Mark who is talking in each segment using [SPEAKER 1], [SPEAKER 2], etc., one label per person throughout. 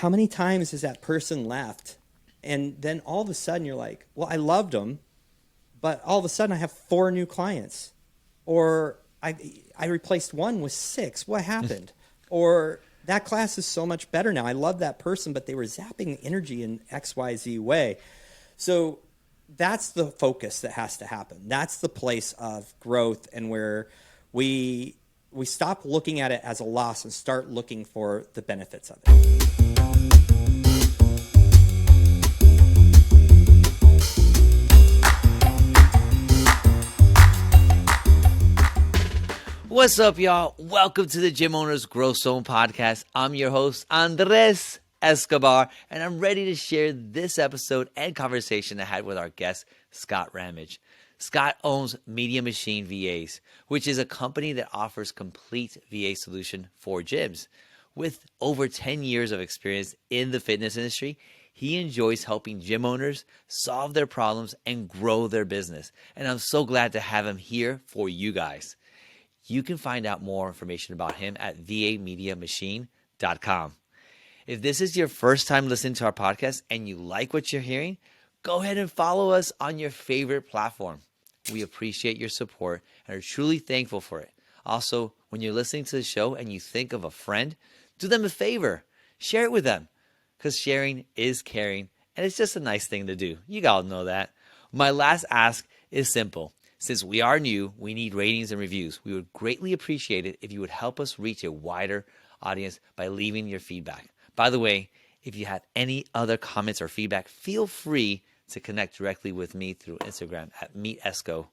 [SPEAKER 1] how many times has that person left? And then all of a sudden you're like, well, I loved them, but all of a sudden I have 4 new clients. Or I replaced one with 6. What happened? Or that class is so much better now. I love that person, but they were zapping energy in XYZ way. So that's the focus that has to happen. That's the place of growth, and where we stop looking at it as a loss and start looking for the benefits of it.
[SPEAKER 2] What's up, y'all? Welcome to the Gym Owners Growth Zone podcast. I'm your host, Andres Escobar, and I'm ready to share this episode and conversation I had with our guest, Scott Rammage. Scott owns Media Machine VAs, which is a company that offers complete VA solution for gyms. With over 10 years of experience in the fitness industry, he enjoys helping gym owners solve their problems and grow their business. And I'm so glad to have him here for you guys. You can find out more information about him at vamediamachine.com. If this is your first time listening to our podcast and you like what you're hearing, go ahead and follow us on your favorite platform. We appreciate your support and are truly thankful for it. Also, when you're listening to the show and you think of a friend, do them a favor. Share it with them, because sharing is caring, and it's just a nice thing to do. You all know that. My last ask is simple. Since we are new, we need ratings and reviews. We would greatly appreciate it if you would help us reach a wider audience by leaving your feedback. By the way, if you have any other comments or feedback, feel free to connect directly with me through Instagram at meetesco.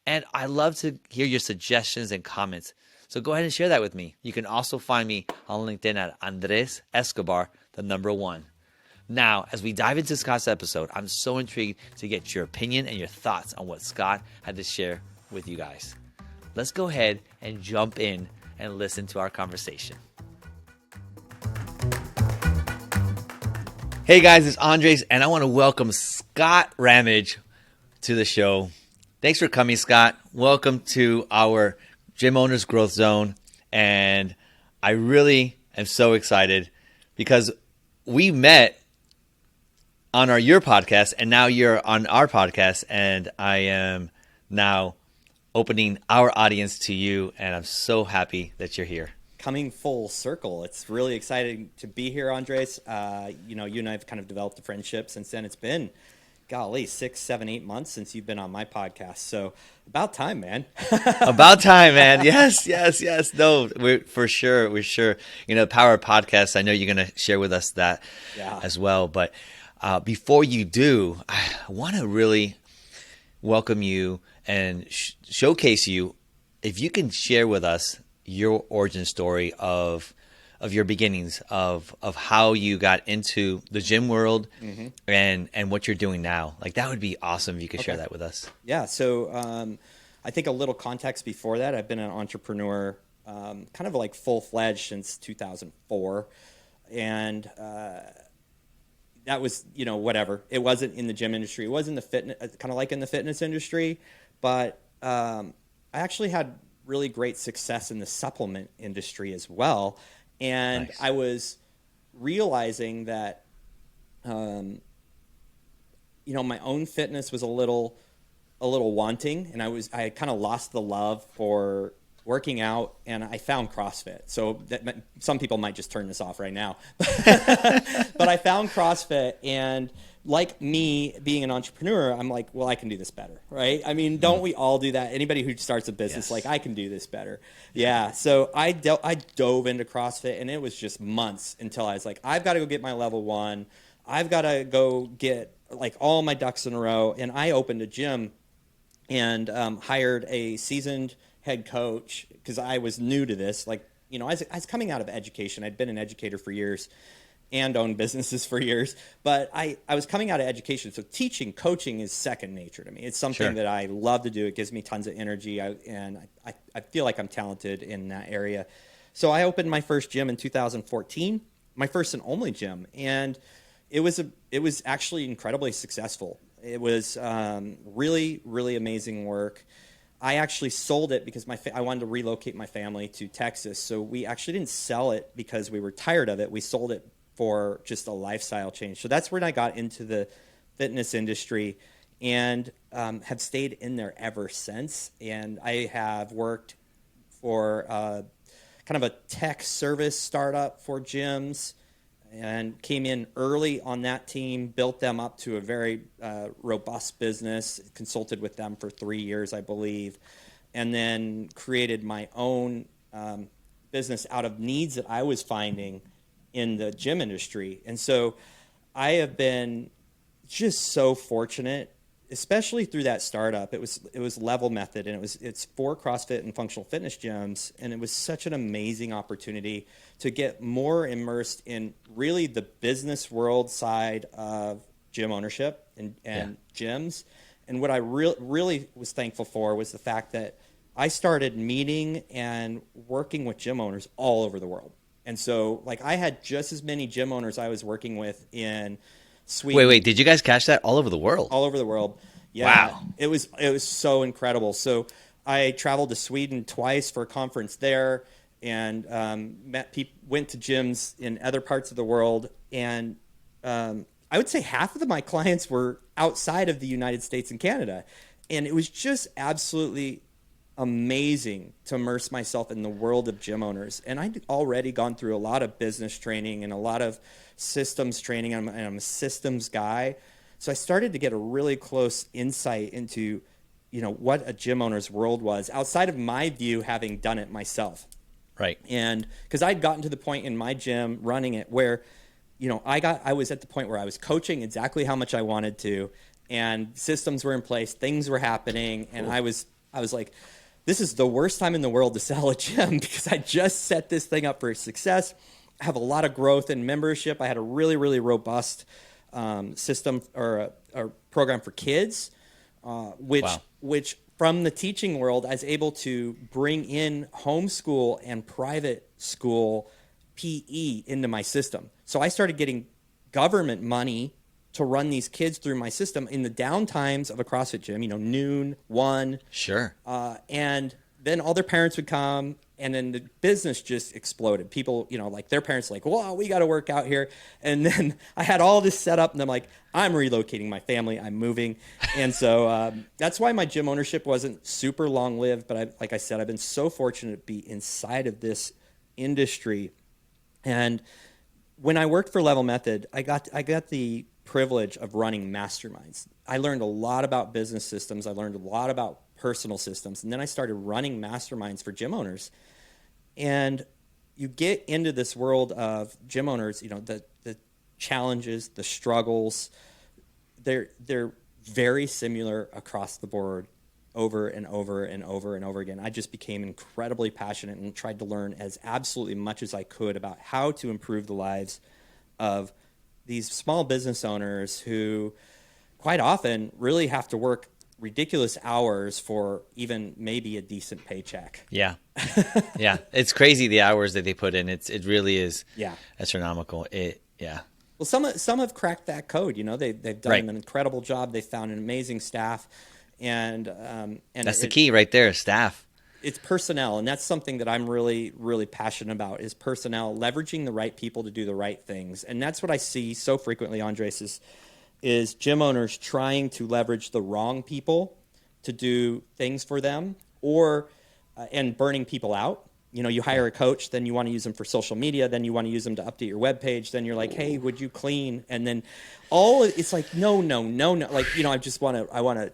[SPEAKER 2] And I love to hear your suggestions and comments, so go ahead and share that with me. You can also find me on LinkedIn at Andres Escobar, the number 1. Now, as we dive into Scott's episode, I'm so intrigued to get your opinion and your thoughts on what Scott had to share with you guys. Let's go ahead and jump in and listen to our conversation. Hey guys, it's Andres, and I want to welcome Scott Rammage to the show. Thanks for coming, Scott. Welcome to our Gym Owners Growth Zone, and I really am so excited because we met on your podcast, and now you're on our podcast, and I am now opening our audience to you, and I'm so happy that you're here.
[SPEAKER 1] Coming full circle. It's really exciting to be here, Andres. You and I have kind of developed a friendship since then. It's been, golly, 6, 7, 8 months since you've been on my podcast. So about time, man.
[SPEAKER 2] About time, man. Yes. No, we're sure. The power of podcasts, I know you're going to share with us that as well, but before you do, I want to really welcome you and showcase you. If you can share with us your origin story of your beginnings, of how you got into the gym world, and what you're doing now. Like, that would be awesome if you could share that with us.
[SPEAKER 1] Yeah. So I think a little context before that. I've been an entrepreneur kind of like full-fledged since 2004. And that was, whatever. It wasn't in the gym industry. It was in the fitness, kind of like in the fitness industry. But I actually had really great success in the supplement industry as well. And nice. I was realizing that, my own fitness was a little wanting, and I kind of lost the love for working out, and I found CrossFit. So some people might just turn this off right now. But I found CrossFit, and like me being an entrepreneur, I'm like, well, I can do this better, right? I mean, don't we all do that? Anybody who starts a business, like, I can do this better. Yeah. So I dove into CrossFit, and it was just months until I was like, I've got to go get my level 1. I've got to go get like all my ducks in a row. And I opened a gym and hired a seasoned head coach, because I was new to this. Like, I was coming out of education. I'd been an educator for years and owned businesses for years, but I was coming out of education. So coaching is second nature to me. It's something that I love to do. It gives me tons of energy, and I feel like I'm talented in that area. So I opened my first gym in 2014, my first and only gym, and it was actually incredibly successful. It was really, really amazing work. I actually sold it because I wanted to relocate my family to Texas. So we actually didn't sell it because we were tired of it. We sold it for just a lifestyle change. So that's when I got into the fitness industry, and have stayed in there ever since. And I have worked for kind of a tech service startup for gyms, and came in early on that team, built them up to a very robust business, consulted with them for 3 years, I believe, and then created my own business out of needs that I was finding in the gym industry. And so I have been just so fortunate, especially through that startup. It was Level Method, and it's for CrossFit and functional fitness gyms, and it was such an amazing opportunity to get more immersed in really the business world side of gym ownership and gyms. And what I really was thankful for was the fact that I started meeting and working with gym owners all over the world. And so, like, I had just as many gym owners I was working with in Sweden.
[SPEAKER 2] Wait, did you guys catch that all over the world?
[SPEAKER 1] All over the world. Yeah.
[SPEAKER 2] Wow.
[SPEAKER 1] It was so incredible. So I traveled to Sweden twice for a conference there, and met people, went to gyms in other parts of the world. And I would say half of my clients were outside of the United States and Canada. And it was just absolutely amazing to immerse myself in the world of gym owners. And I'd already gone through a lot of business training and a lot of systems training. I'm a systems guy. So I started to get a really close insight into, what a gym owner's world was outside of my view, having done it myself.
[SPEAKER 2] Right.
[SPEAKER 1] And because I'd gotten to the point in my gym running it where, I was at the point where I was coaching exactly how much I wanted to, and systems were in place, things were happening. And I was like, this is the worst time in the world to sell a gym, because I just set this thing up for success. I have a lot of growth in membership. I had a really, really robust system or a program for kids, which from the teaching world, I was able to bring in homeschool and private school PE into my system. So I started getting government money to run these kids through my system in the downtimes of a CrossFit gym, noon, 1.
[SPEAKER 2] Sure.
[SPEAKER 1] And then all their parents would come, and then the business just exploded. People, like their parents, like, "Wow, we got to work out here." And then I had all this set up, and I'm like, I'm relocating my family. I'm moving. And so that's why my gym ownership wasn't super long lived. But like I said, I've been so fortunate to be inside of this industry. And when I worked for Level Method, I got the privilege of running masterminds. I learned a lot about business systems. I learned a lot about personal systems. And then I started running masterminds for gym owners. And you get into this world of gym owners, the challenges, the struggles, they're very similar across the board, over and over and over and over again. I just became incredibly passionate and tried to learn as absolutely much as I could about how to improve the lives of these small business owners who quite often really have to work ridiculous hours for even maybe a decent paycheck.
[SPEAKER 2] Yeah. Yeah. It's crazy the hours that they put in. It really is astronomical.
[SPEAKER 1] Well, some have cracked that code. They've done an incredible job. They found an amazing staff, and
[SPEAKER 2] that's the key right there, staff.
[SPEAKER 1] It's personnel, and that's something that I'm really, really passionate about, is personnel, leveraging the right people to do the right things. And that's what I see so frequently, Andres, is gym owners trying to leverage the wrong people to do things for them, or and burning people out. You hire a coach, then you want to use them for social media, then you want to use them to update your webpage, then you're like, hey, would you clean? And then it's like, no. Like, I want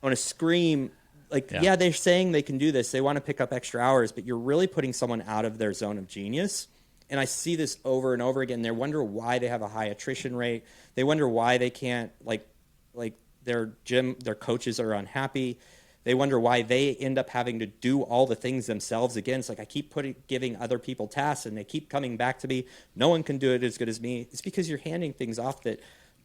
[SPEAKER 1] to scream. Like, yeah, they're saying they can do this. They want to pick up extra hours, but you're really putting someone out of their zone of genius. And I see this over and over again. They wonder why they have a high attrition rate. They wonder why they can't, like their coaches are unhappy. They wonder why they end up having to do all the things themselves again. It's like I keep giving other people tasks, and they keep coming back to me. No one can do it as good as me. It's because you're handing things off that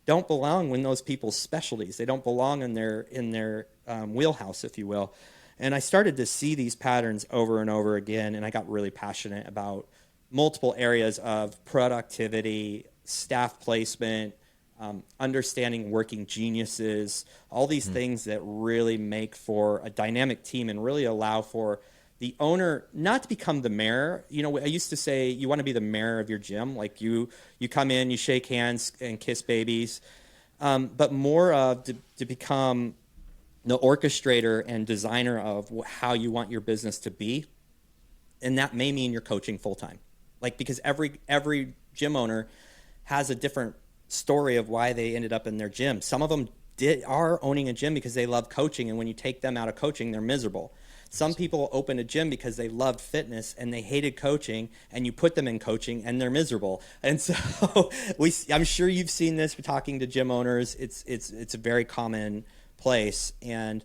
[SPEAKER 1] don't belong in those people's specialties. They don't belong in their wheelhouse, if you will. And I started to see these patterns over and over again, and I got really passionate about multiple areas of productivity, staff placement, understanding working geniuses, all these things that really make for a dynamic team and really allow for the owner, not to become the mayor. You know, I used to say you want to be the mayor of your gym. Like you come in, you shake hands and kiss babies, but more of to become the orchestrator and designer of how you want your business to be. And that may mean you're coaching full time. Like, because every gym owner has a different story of why they ended up in their gym. Some of them are owning a gym because they love coaching, and when you take them out of coaching, they're miserable. Some people open a gym because they loved fitness and they hated coaching, and you put them in coaching and they're miserable. And so I'm sure you've seen this talking to gym owners. It's a very common place. And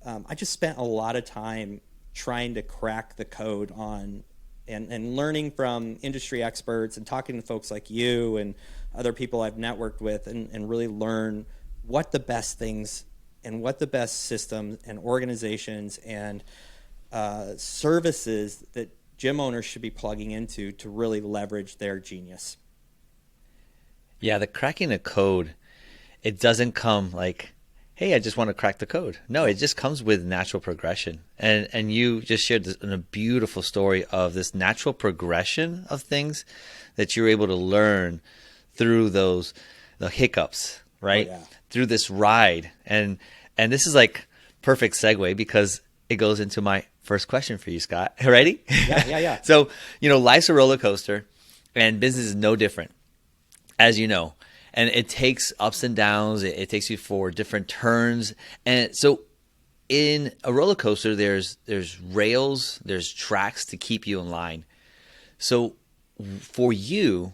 [SPEAKER 1] I just spent a lot of time trying to crack the code on and learning from industry experts and talking to folks like you and other people I've networked with, and really learn what the best things and what the best systems and organizations and services that gym owners should be plugging into to really leverage their genius.
[SPEAKER 2] Yeah, the cracking the code, it doesn't come like, hey, I just want to crack the code. No, it just comes with natural progression. And you just shared a beautiful story of this natural progression of things that you're able to learn through the hiccups, right?
[SPEAKER 1] Oh, yeah.
[SPEAKER 2] Through this ride. And this is like perfect segue, because it goes into my first question for you, Scott. Ready?
[SPEAKER 1] Yeah.
[SPEAKER 2] So, life's a roller coaster, and business is no different, as you know. And it takes ups and downs. It takes you for different turns. And so in a roller coaster, there's rails, there's tracks to keep you in line. So for you,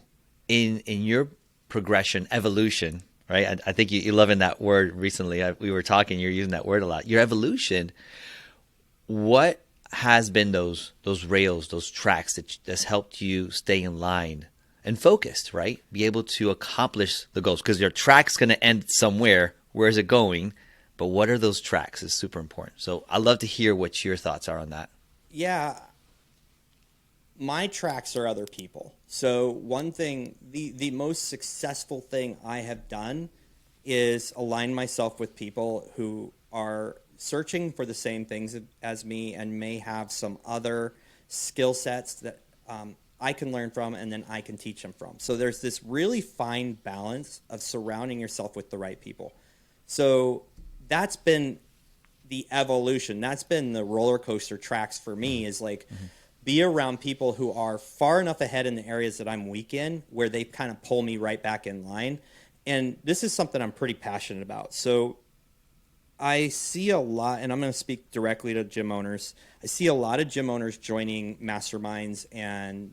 [SPEAKER 2] in your progression, evolution, right? I think you're loving that word recently. We were talking, you're using that word a lot. Your evolution, what has been those rails, those tracks that's helped you stay in line and focused, right? Be able to accomplish the goals, because your track's going to end somewhere. Where is it going? But what are those tracks is super important. So I'd love to hear what your thoughts are on that.
[SPEAKER 1] Yeah. My tracks are other people. So one thing, the most successful thing I have done is align myself with people who are searching for the same things as me and may have some other skill sets that I can learn from, and then I can teach them from. So there's this really fine balance of surrounding yourself with the right people. So that's been the evolution. That's been the roller coaster tracks for me, is like be around people who are far enough ahead in the areas that I'm weak in, where they kind of pull me right back in line. And this is something I'm pretty passionate about. So I see a lot, and I'm going to speak directly to gym owners. I see a lot of gym owners joining masterminds and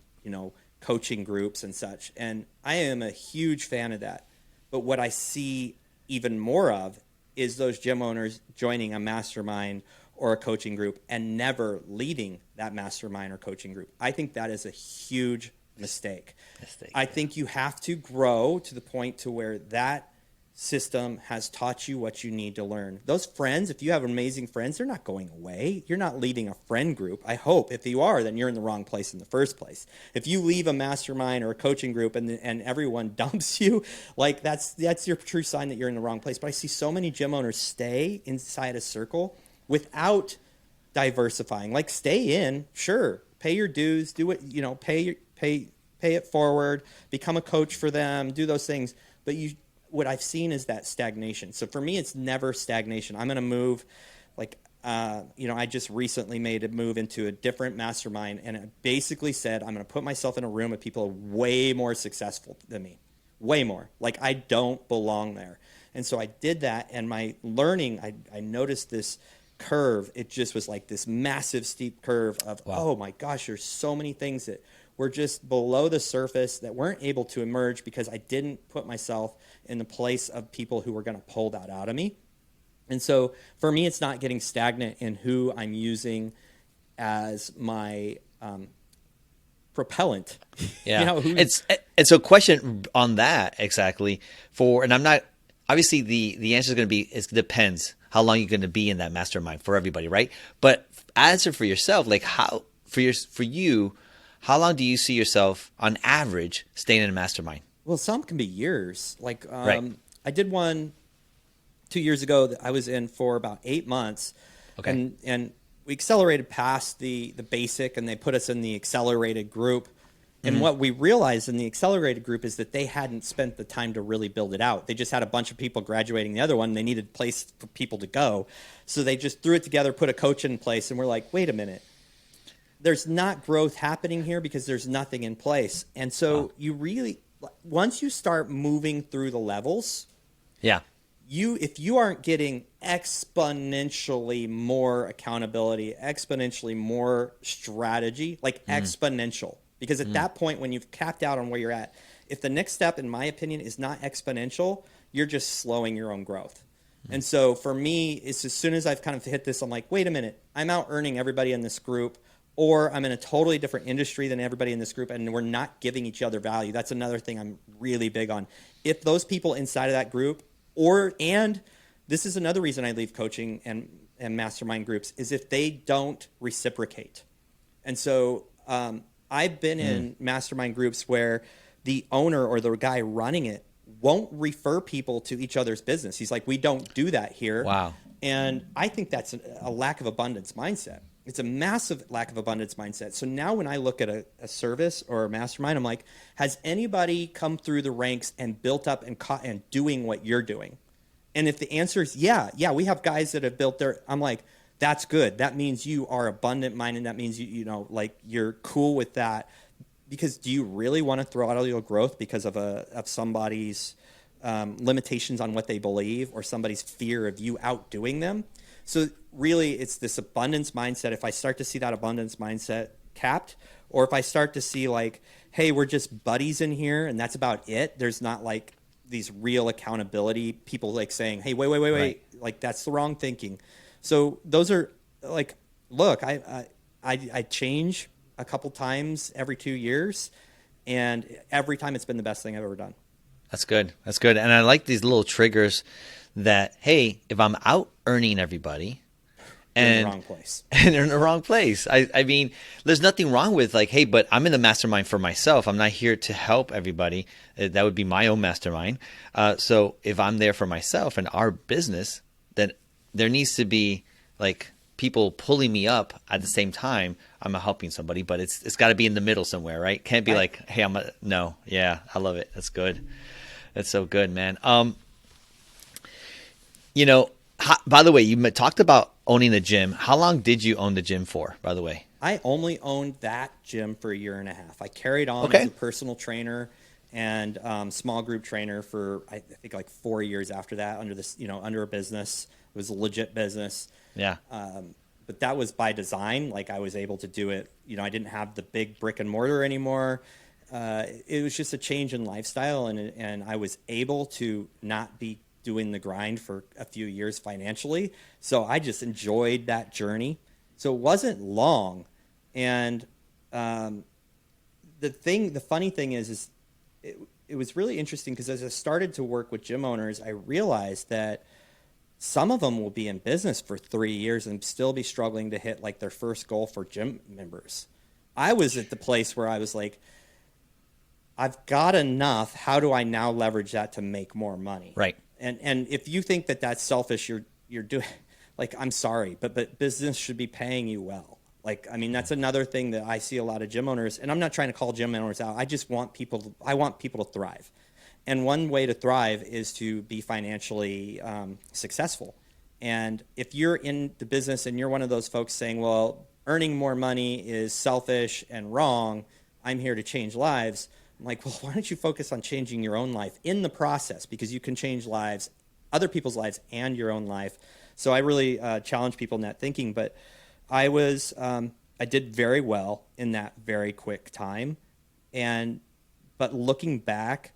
[SPEAKER 1] coaching groups and such. And I am a huge fan of that. But what I see even more of is those gym owners joining a mastermind or a coaching group and never leading that mastermind or coaching group. I think that is a huge mistake. I think you have to grow to the point to where that system has taught you what you need to learn. Those friends, if you have amazing friends, they're not going away. You're not leading a friend group. I hope. If you are, then you're in the wrong place in the first place. If you leave a mastermind or a coaching group and everyone dumps you, like that's your true sign that you're in the wrong place. But I see so many gym owners stay inside a circle without diversifying. Like, stay in, sure, pay your dues, do what, pay it forward, become a coach for them, do those things. But what I've seen is that stagnation. So for me, it's never stagnation. I'm going to move, I just recently made a move into a different mastermind, and it basically said I'm going to put myself in a room with people way more successful than me, way more. Like, I don't belong there. And so I did that, and my learning, I noticed this curve. It just was like this massive steep curve of, wow. Oh my gosh, there's so many things that were just below the surface that weren't able to emerge because I didn't put myself in the place of people who were going to pull that out of me. And so for me, it's not getting stagnant in who I'm using as my propellant.
[SPEAKER 2] Yeah. And so question on that exactly and I'm not, obviously the answer is going to be, it depends how long you're going to be in that mastermind for everybody, right? But answer for yourself, like how, for you, how long do you see yourself on average staying in a mastermind?
[SPEAKER 1] Well, some can be years. Like,
[SPEAKER 2] right.
[SPEAKER 1] I did one 2 years ago that I was in for about 8 months.
[SPEAKER 2] Okay.
[SPEAKER 1] And we accelerated past the basic, and they put us in the accelerated group. And what we realized in the accelerated group is that they hadn't spent the time to really build it out. They just had a bunch of people graduating the other one. They needed a place for people to go. So they just threw it together, put a coach in place, and we're like, wait a minute. There's not growth happening here because there's nothing in place. And so you really, once you start moving through the levels, if you aren't getting exponentially more accountability, exponentially more strategy, like exponential, because at that point, when you've capped out on where you're at, if the next step, in my opinion, is not exponential, you're just slowing your own growth. And so for me, it's as soon as I've kind of hit this, I'm like, wait a minute, I'm out earning everybody in this group, or I'm in a totally different industry than everybody in this group, and we're not giving each other value. That's another thing I'm really big on. If those people inside of that group, and this is another reason I leave coaching and mastermind groups, is if they don't reciprocate. And so I've been in mastermind groups where the owner or the guy running it won't refer people to each other's business. He's like, we don't do that here.
[SPEAKER 2] Wow.
[SPEAKER 1] And I think that's a lack of abundance mindset. It's a massive lack of abundance mindset. So now when I look at a service or a mastermind, I'm like, has anybody come through the ranks and built up and doing what you're doing? And if the answer is yeah, we have guys that have built their, I'm like, that's good. That means you are abundant minded. That means you know, like you're cool with that. Because do you really want to throw out all your growth because of somebody's limitations on what they believe, or somebody's fear of you outdoing them? So really, it's this abundance mindset. If I start to see that abundance mindset capped, or if I start to see like, hey, we're just buddies in here and that's about it. There's not like these real accountability people like saying, hey, wait, right. Like that's the wrong thinking. So those are like, look, I change a couple times every 2 years, and every time it's been the best thing I've ever done.
[SPEAKER 2] That's good. That's good. And I like these little triggers that, hey, if I'm out earning everybody and
[SPEAKER 1] in the wrong place,
[SPEAKER 2] and they're in the wrong place. I mean, there's nothing wrong with like, hey, but I'm in the mastermind for myself. I'm not here to help everybody. That would be my own mastermind. So if I'm there for myself and our business, then there needs to be like people pulling me up at the same time I'm helping somebody, but it's got to be in the middle somewhere, right? Can't be like, hey, no. Yeah, I love it. That's good. That's so good, man. You know, by the way, you talked about owning a gym. How long did you own the gym for, by the way?
[SPEAKER 1] I only owned that gym for a year and a half. I carried on as a personal trainer and small group trainer for, I think, like 4 years after that under a business. It was a legit business.
[SPEAKER 2] Yeah.
[SPEAKER 1] But that was by design. Like I was able to do it. I didn't have the big brick and mortar anymore. It was just a change in lifestyle, and I was able to not be doing the grind for a few years financially. So I just enjoyed that journey. So it wasn't long. And the funny thing is it was really interesting because as I started to work with gym owners, I realized that some of them will be in business for 3 years and still be struggling to hit like their first goal for gym members. I was at the place where I was like, I've got enough. How do I now leverage that to make more money?
[SPEAKER 2] Right.
[SPEAKER 1] And if you think that that's selfish, you're doing like, I'm sorry, but business should be paying you well. Like, I mean, that's another thing that I see a lot of gym owners, and I'm not trying to call gym owners out. I want people to thrive. And one way to thrive is to be financially successful. And if you're in the business and you're one of those folks saying, well, earning more money is selfish and wrong, I'm here to change lives. I'm like, well, why don't you focus on changing your own life in the process? Because you can change lives, other people's lives, and your own life. So I really challenge people in that thinking. But I did very well in that very quick time. But looking back,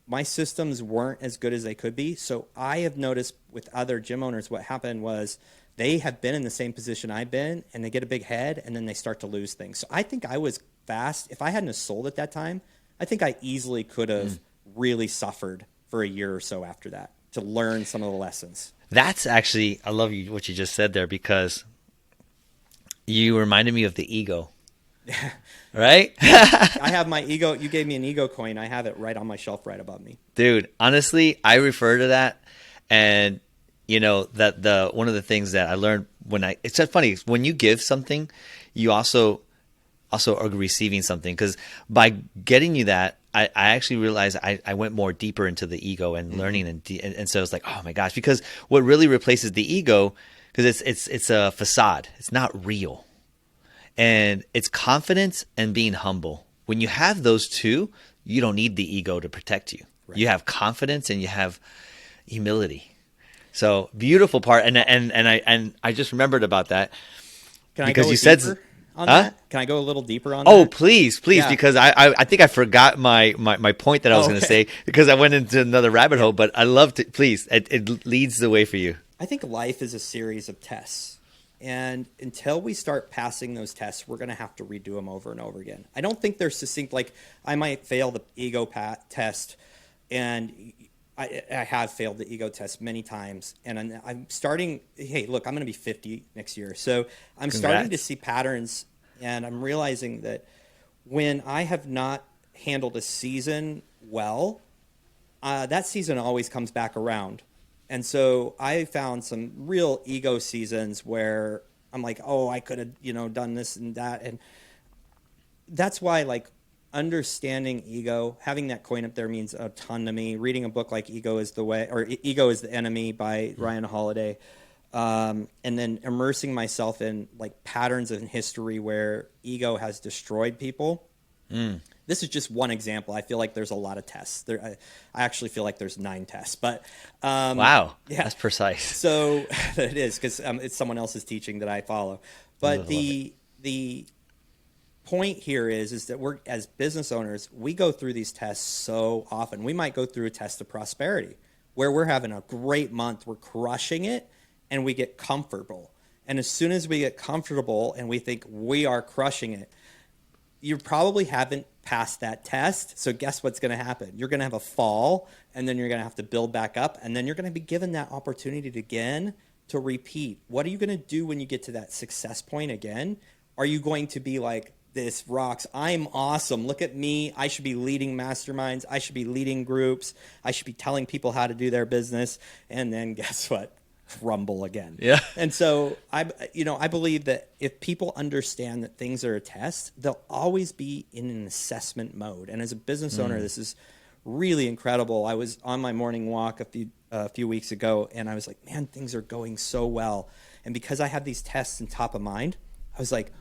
[SPEAKER 1] my systems weren't as good as they could be. So I have noticed with other gym owners, what happened was they have been in the same position I've been, and they get a big head, and then they start to lose things. So I think I was fast. If I hadn't have sold at that time, I think I easily could have really suffered for a year or so after that to learn some of the lessons.
[SPEAKER 2] That's actually, I love what you just said there, because you reminded me of the ego. Right?
[SPEAKER 1] I have my ego. You gave me an ego coin. I have it right on my shelf right above me.
[SPEAKER 2] Dude, honestly, I refer to that. And, that one of the things that I learned it's so funny when you give something, you also are receiving something, because by getting you that, I actually realized I went more deeper into the ego and learning, and so it's like, oh my gosh, because what really replaces the ego, because it's a facade, it's not real, and it's confidence and being humble. When you have those two, you don't need the ego to protect you. Right. You have confidence and you have humility. So beautiful part, and I just remembered about that.
[SPEAKER 1] Can
[SPEAKER 2] because
[SPEAKER 1] I go
[SPEAKER 2] you said
[SPEAKER 1] deeper on that? Can I go a little deeper on that?
[SPEAKER 2] Oh, please,
[SPEAKER 1] Yeah.
[SPEAKER 2] because I think I forgot my point that I was going to say, because I went into another rabbit hole. But I love to. Please, it leads the way for you.
[SPEAKER 1] I think life is a series of tests, and until we start passing those tests, we're going to have to redo them over and over again. I don't think they're succinct. Like, I might fail the ego test, and I have failed the ego test many times, and I'm starting. Hey, look, I'm going to be 50 next year, so I'm starting to see patterns, and I'm realizing that when I have not handled a season well, that season always comes back around. And so I found some real ego seasons where I'm like, oh, I could have, done this and that, and that's why, like, understanding ego, having that coin up there means a ton to me. Reading a book like Ego is the Way, or Ego is the Enemy by Ryan Holiday, and then immersing myself in like patterns in history where ego has destroyed people. This is just one example. I feel like there's a lot of tests. I actually feel like there's 9 tests, but
[SPEAKER 2] wow,
[SPEAKER 1] yeah,
[SPEAKER 2] that's precise.
[SPEAKER 1] So it is, because it's someone else's teaching that I follow. But the point here is that we're, as business owners, we go through these tests so often. We might go through a test of prosperity where we're having a great month, we're crushing it, and we get comfortable. And as soon as we get comfortable and we think we are crushing it, you probably haven't passed that test. So guess what's going to happen? You're going to have a fall, and then you're going to have to build back up, and then you're going to be given that opportunity again to repeat. What are you going to do when you get to that success point again? Are you going to be like, this rocks, I'm awesome, look at me, I should be leading masterminds, I should be leading groups, I should be telling people how to do their business, and then guess what? Crumble again.
[SPEAKER 2] Yeah.
[SPEAKER 1] And so I believe that if people understand that things are a test, they'll always be in an assessment mode. And as a business owner, this is really incredible. I was on my morning walk a few weeks ago, and I was like, man, things are going so well. And because I had these tests in top of mind, I was like,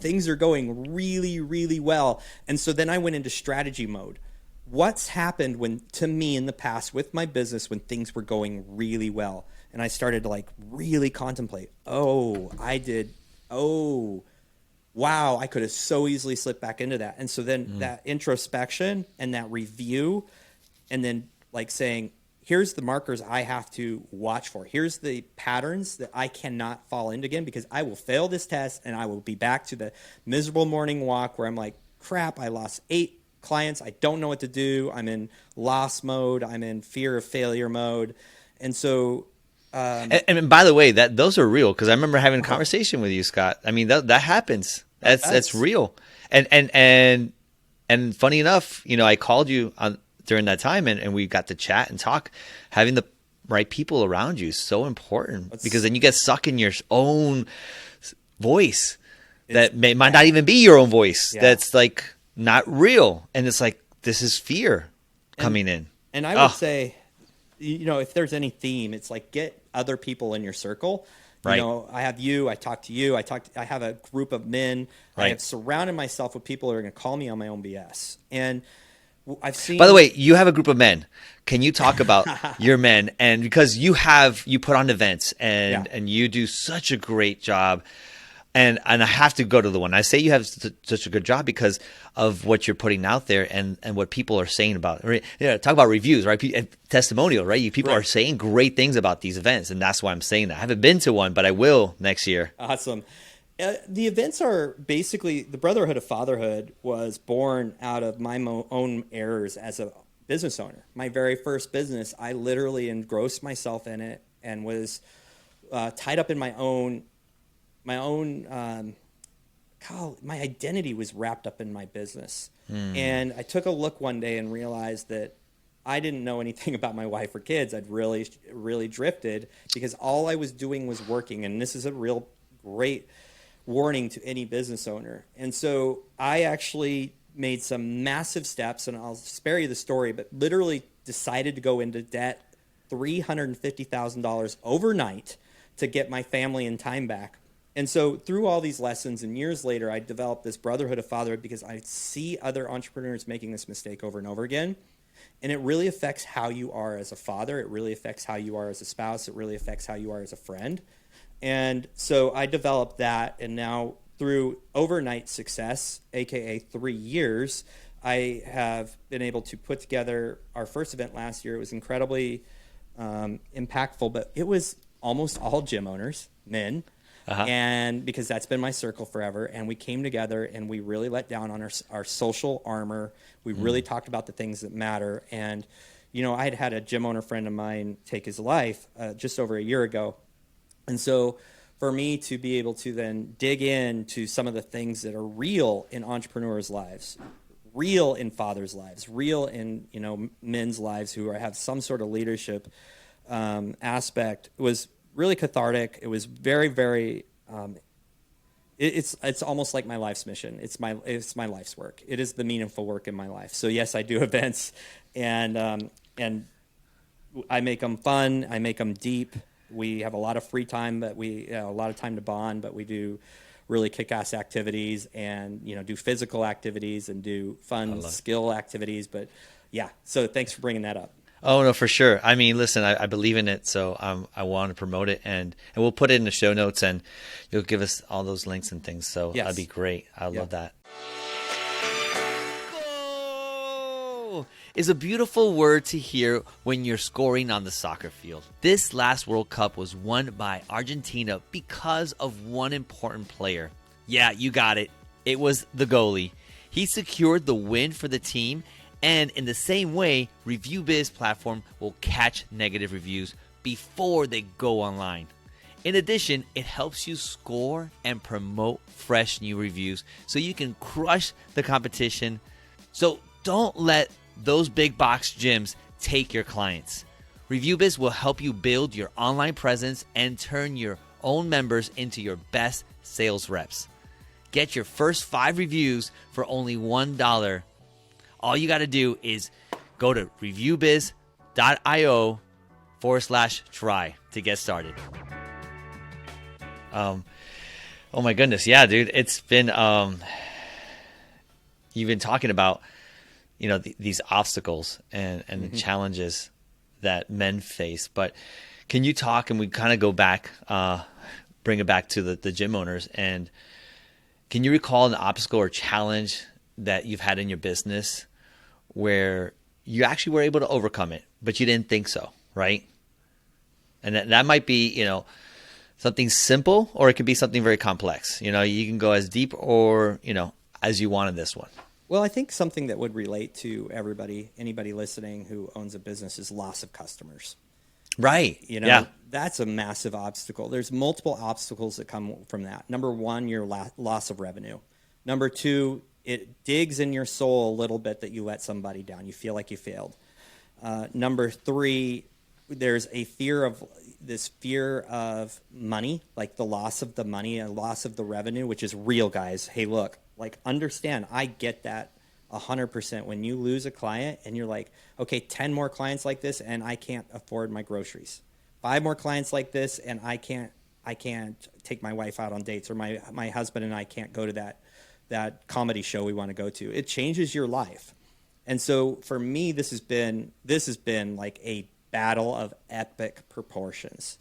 [SPEAKER 1] things are going really, really well. And so then I went into strategy mode. What's happened to me in the past with my business when things were going really well? And I started to like really contemplate, wow, I could have so easily slipped back into that. And so then that introspection and that review, and then like saying, here's the markers I have to watch for. Here's the patterns that I cannot fall into again, because I will fail this test and I will be back to the miserable morning walk where I'm like, crap, I lost 8 clients. I don't know what to do. I'm in loss mode. I'm in fear of failure mode. And so...
[SPEAKER 2] and by the way, those are real, because I remember having a conversation with you, Scott. I mean, that happens. That's real. And funny enough, I called you during that time, and we got to chat and talk. Having the right people around you is so important, because then you get stuck in your own voice that might not even be your own voice. Yeah. That's like not real, and it's like, this is fear coming in.
[SPEAKER 1] And I would say, if there's any theme, it's like, get other people in your circle. Right. I have you, I talk to you, I have a group of men. Right. I have surrounded myself with people who are going to call me on my own BS. And I've seen...
[SPEAKER 2] By the way, you have a group of men. Can you talk about your men? And because you put on events, and you do such a great job. And I have to go to the one. I say you have such a good job because of what you're putting out there and what people are saying about it. Talk about reviews, right? And testimonial, right? People are saying great things about these events, and that's why I'm saying that. I haven't been to one, but I will next year.
[SPEAKER 1] Awesome. The events are basically, the Brotherhood of Fatherhood was born out of my own errors as a business owner. My very first business, I literally engrossed myself in it and was tied up in my identity was wrapped up in my business. And I took a look one day and realized that I didn't know anything about my wife or kids. I'd really, really drifted because all I was doing was working. And this is a real great warning to any business owner. And so I actually made some massive steps, and I'll spare you the story, but literally decided to go into debt, $350,000 overnight, to get my family and time back. And so through all these lessons and years later, I developed this brotherhood of fatherhood because I see other entrepreneurs making this mistake over and over again. And it really affects how you are as a father. It really affects how you are as a spouse. It really affects how you are as a friend. And so I developed that. And now through overnight success, AKA 3 years, I have been able to put together our first event last year. It was incredibly impactful, but it was almost all gym owners, men. And because that's been my circle forever. And we came together and we really let down on our social armor. We really talked about the things that matter. And, you know, I had a gym owner friend of mine take his life just over a year ago. And so for me to be able to then dig into some of the things that are real in entrepreneurs' lives, real in fathers' lives, real in, you know, men's lives who have some sort of leadership aspect, was really cathartic. It was very, very. It's almost like my life's mission. It's my life's work. It is the meaningful work in my life. So yes, I do events, and I make them fun. I make them deep. We have a lot of free time, but a lot of time to bond. But we do really kick-ass activities, and do physical activities and do fun skill activities. But yeah, so thanks for bringing that up.
[SPEAKER 2] Oh, no, for sure. I mean, listen, I believe in it, so I want to promote it, and we'll put it in the show notes, and you'll give us all those links and things, so
[SPEAKER 1] yes.
[SPEAKER 2] That'd be great. I love that. Goal is a beautiful word to hear when you're scoring on the soccer field. This last World Cup was won by Argentina because of one important player. Yeah, you got it. It was the goalie. He secured the win for the team. And in the same way, ReviewBiz platform will catch negative reviews before they go online. In addition, it helps you score and promote fresh new reviews so you can crush the competition. So don't let those big box gyms take your clients. ReviewBiz will help you build your online presence and turn your own members into your best sales reps. Get your first 5 reviews for only $1. All you got to do is go to reviewbiz.io/try to get started. Oh my goodness. Yeah, dude, it's been, you've been talking about, these obstacles and the challenges that men face, but can you talk, and we kind of go back, bring it back to the gym owners, and can you recall an obstacle or challenge that you've had in your business where you actually were able to overcome it, but you didn't think so, right? And that might be, something simple, or it could be something very complex. You can go as deep or, as you want in this one.
[SPEAKER 1] Well, I think something that would relate to anybody listening who owns a business, is loss of customers.
[SPEAKER 2] Right. Yeah.
[SPEAKER 1] That's a massive obstacle. There's multiple obstacles that come from that. Number one, your loss of revenue. Number two, it digs in your soul a little bit that you let somebody down. You feel like you failed. Number three, there's a fear of money, like the loss of the money and loss of the revenue, which is real, guys. Hey, look, understand, I get that 100%. When you lose a client and you're like, okay, 10 more clients like this and I can't afford my groceries. 5 more clients like this and I can't take my wife out on dates, or my husband and I can't go to that comedy show we want to go to. It changes your life. And so for me, this has been like a battle of epic proportions.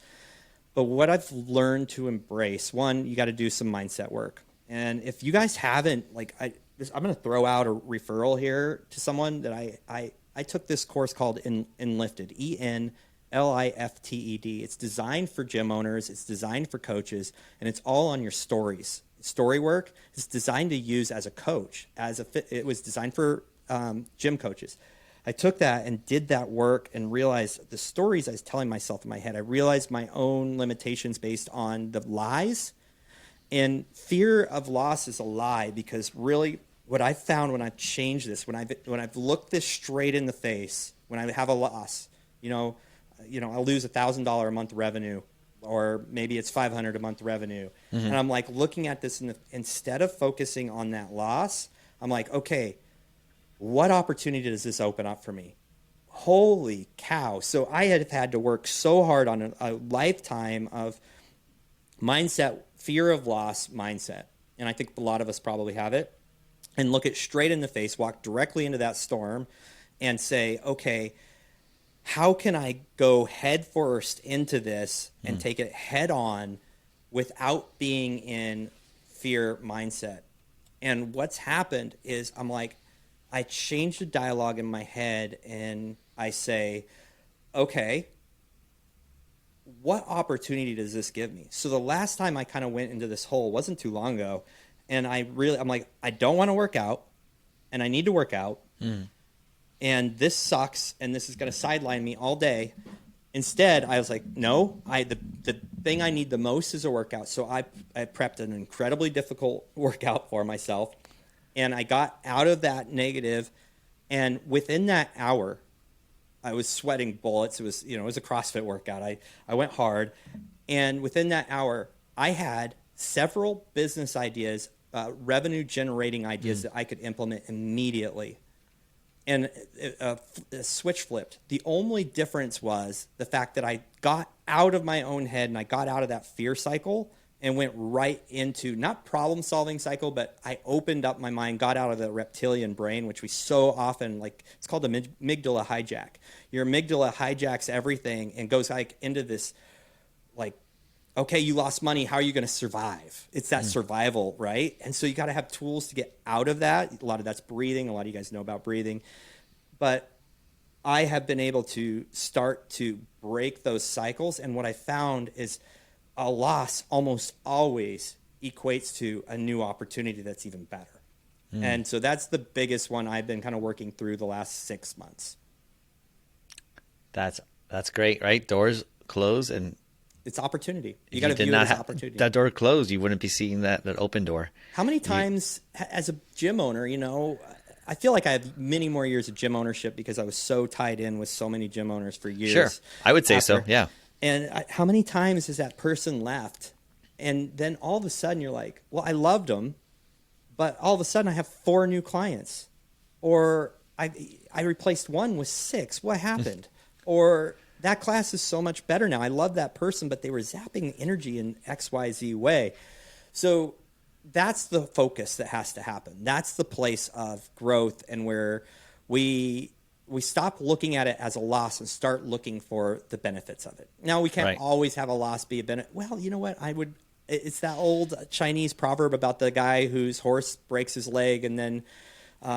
[SPEAKER 1] But what I've learned to embrace, one, you got to do some mindset work. And if you guys haven't, I'm going to throw out a referral here to someone that I took this course called Enlifted, ENLIFTED. It's designed for gym owners. It's designed for coaches, and it's all on your stories. Story work is designed to use as a coach. It was designed for gym coaches. I took that and did that work and realized the stories I was telling myself in my head. I realized my own limitations based on the lies. And fear of loss is a lie, because really what I've found when I've changed this, when I've looked this straight in the face, when I have a loss, I'll lose $1,000 a month revenue, or maybe it's 500 a month revenue. And I'm like looking at this, instead of focusing on that loss, I'm like, okay, what opportunity does this open up for me? Holy cow. So I had to work so hard on a lifetime of mindset, fear of loss mindset. And I think a lot of us probably have it. And look it straight in the face, walk directly into that storm and say, okay, how can I go head first into this and take it head on without being in fear mindset? And what's happened is I change the dialogue in my head and I say, okay, what opportunity does this give me? So the last time I kind of went into this hole wasn't too long ago. And I'm like, I don't want to work out and I need to work out. And this sucks. And this is going to sideline me all day. Instead, I was like, no, the thing I need the most is a workout. So I prepped an incredibly difficult workout for myself. And I got out of that negative. And within that hour, I was sweating bullets. It was a CrossFit workout. I went hard. And within that hour, I had several business ideas, revenue generating ideas that I could implement immediately. And a switch flipped. The only difference was the fact that I got out of my own head and I got out of that fear cycle and went right into not problem solving cycle, but I opened up my mind, got out of the reptilian brain, which we so often it's called the amygdala hijack. Your amygdala hijacks everything and goes into this okay, you lost money. How are you going to survive? It's that survival, right? And so you got to have tools to get out of that. A lot of that's breathing. A lot of you guys know about breathing. But I have been able to start to break those cycles. And what I found is a loss almost always equates to a new opportunity that's even better. And so that's the biggest one I've been kind of working through the last 6 months.
[SPEAKER 2] That's great, right? Doors close and
[SPEAKER 1] it's opportunity. You got to view it as opportunity.
[SPEAKER 2] That door closed, you wouldn't be seeing that open door.
[SPEAKER 1] How many times as a gym owner, I feel like I have many more years of gym ownership because I was so tied in with so many gym owners for years.
[SPEAKER 2] Sure. I would say so. Yeah.
[SPEAKER 1] And how many times has that person left? And then all of a sudden you're like, well, I loved them, but all of a sudden I have 4 new clients, or I replaced 1 with 6. What happened? Or that class is so much better now. I love that person, but they were zapping energy in XYZ way. So that's the focus that has to happen. That's the place of growth, and where we stop looking at it as a loss and start looking for the benefits of it. Now, we can't always have a loss be a benefit. Well, you know what? It's that old Chinese proverb about the guy whose horse breaks his leg and then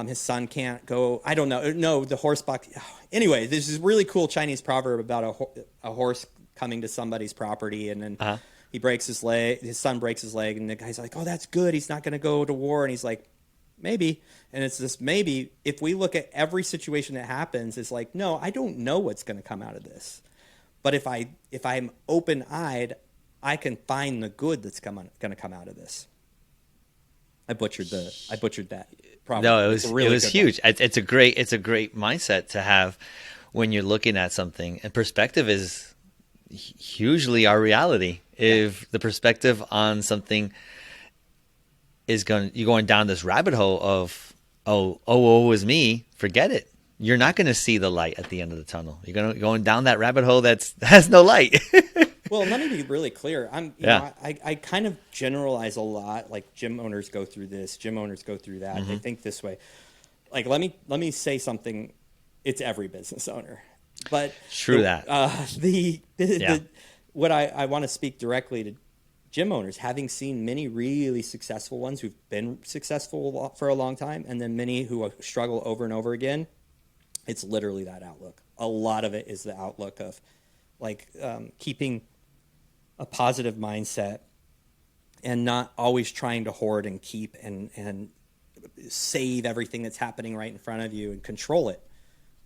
[SPEAKER 1] his son can't go. I don't know. No, the horse box. Anyway, there's this really cool Chinese proverb about a horse coming to somebody's property, and then he breaks his leg. His son breaks his leg, and the guy's like, "Oh, that's good. He's not going to go to war." And he's like, "Maybe." And it's this maybe. If we look at every situation that happens, it's like, no, I don't know what's going to come out of this. But if I'm open-eyed, I can find the good that's going to come out of this. I butchered that. Probably.
[SPEAKER 2] No, it was huge. It's a great mindset to have when you're looking at something. And perspective is hugely our reality. If the perspective on something is you're going down this rabbit hole of woe is me, forget it. You're not going to see the light at the end of the tunnel. You're going down that rabbit hole that has no light.
[SPEAKER 1] Well, let me be really clear. I kind of generalize a lot. Like, gym owners go through this, gym owners go through that. They think this way. Like, let me say something. It's every business owner. But what I want to speak directly to gym owners, having seen many really successful ones who've been successful for a long time, and then many who struggle over and over again. It's literally that outlook. A lot of it is the outlook of keeping a positive mindset and not always trying to hoard and keep and save everything that's happening right in front of you and control it.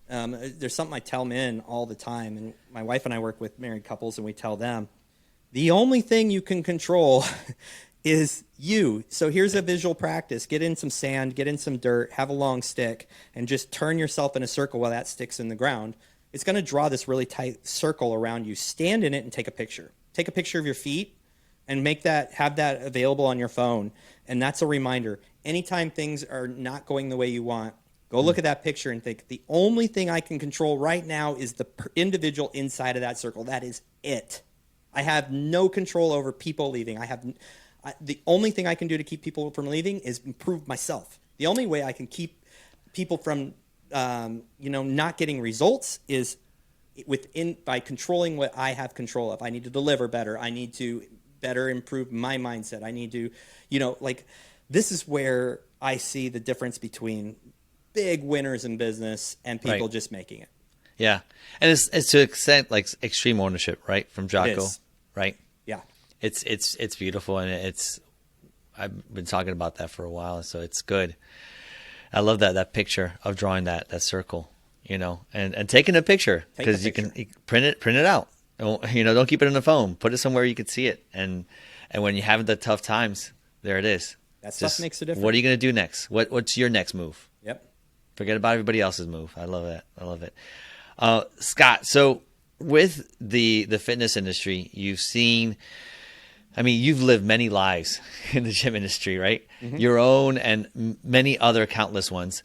[SPEAKER 1] There's something I tell men all the time, and my wife and I work with married couples, and we tell them, the only thing you can control is you. So here's a visual practice. Get in some sand, get in some dirt, have a long stick, and just turn yourself in a circle while that stick's in the ground. It's going to draw this really tight circle around you. Stand in it and take a picture. Take a picture of your feet and have that available on your phone. And that's a reminder. Anytime things are not going the way you want, go look at that picture and think, the only thing I can control right now is the individual inside of that circle. That is it. I have no control over people leaving. The only thing I can do to keep people from leaving is improve myself. The only way I can keep people from, not getting results is by controlling what I have control of. I need to deliver better. I need to better improve my mindset. I need to, this is where I see the difference between big winners in business and people just making it.
[SPEAKER 2] Yeah. And it's to extent like extreme ownership, right? From Jocko, right?
[SPEAKER 1] Yeah.
[SPEAKER 2] It's beautiful. And I've been talking about that for a while. So it's good. I love that picture of drawing that circle, and taking a picture, because you can print it out. Don't keep it in the phone. Put it somewhere you can see it. And when you have the tough times, there it is.
[SPEAKER 1] That stuff makes a difference.
[SPEAKER 2] What are you going to do next? What's your next move?
[SPEAKER 1] Yep.
[SPEAKER 2] Forget about everybody else's move. I love it. Scott, so with the fitness industry, you've lived many lives in the gym industry, right? Mm-hmm. Your own and many other countless ones.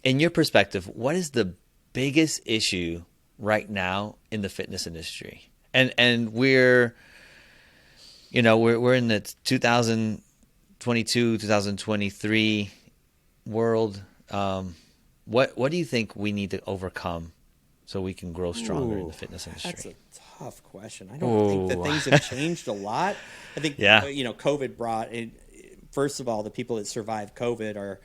[SPEAKER 2] In your perspective, what is the biggest issue right now in the fitness industry? And we're in the 2022, 2023 world. What do you think we need to overcome so we can grow stronger in the fitness industry?
[SPEAKER 1] That's a tough question. I don't think that things have changed a lot. I think, COVID brought in, first of all, the people that survived COVID are,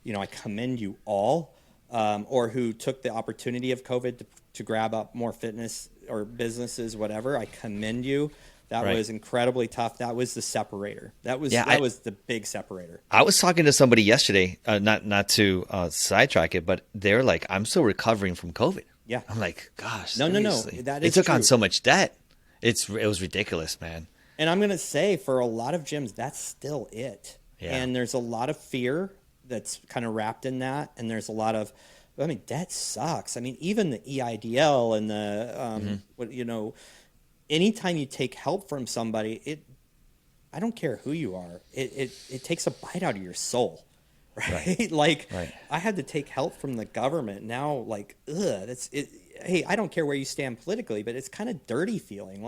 [SPEAKER 1] I commend you all, or who took the opportunity of COVID to grab up more fitness or businesses, whatever. I commend you. That was incredibly tough. That was the separator. That was the big separator. I
[SPEAKER 2] was talking to somebody yesterday, not to sidetrack it, but they're like, I'm still recovering from COVID.
[SPEAKER 1] Yeah.
[SPEAKER 2] I'm like, gosh.
[SPEAKER 1] No.
[SPEAKER 2] That is took true. On so much debt. It was ridiculous, man.
[SPEAKER 1] And I'm going to say, for a lot of gyms, that's still it. Yeah. And there's a lot of fear that's kind of wrapped in that. And there's a lot of, debt sucks. Even the EIDL and the, anytime you take help from somebody, I don't care who you are, it takes a bite out of your soul, right? I had to take help from the government. Now, hey, I don't care where you stand politically, but it's kind of dirty feeling.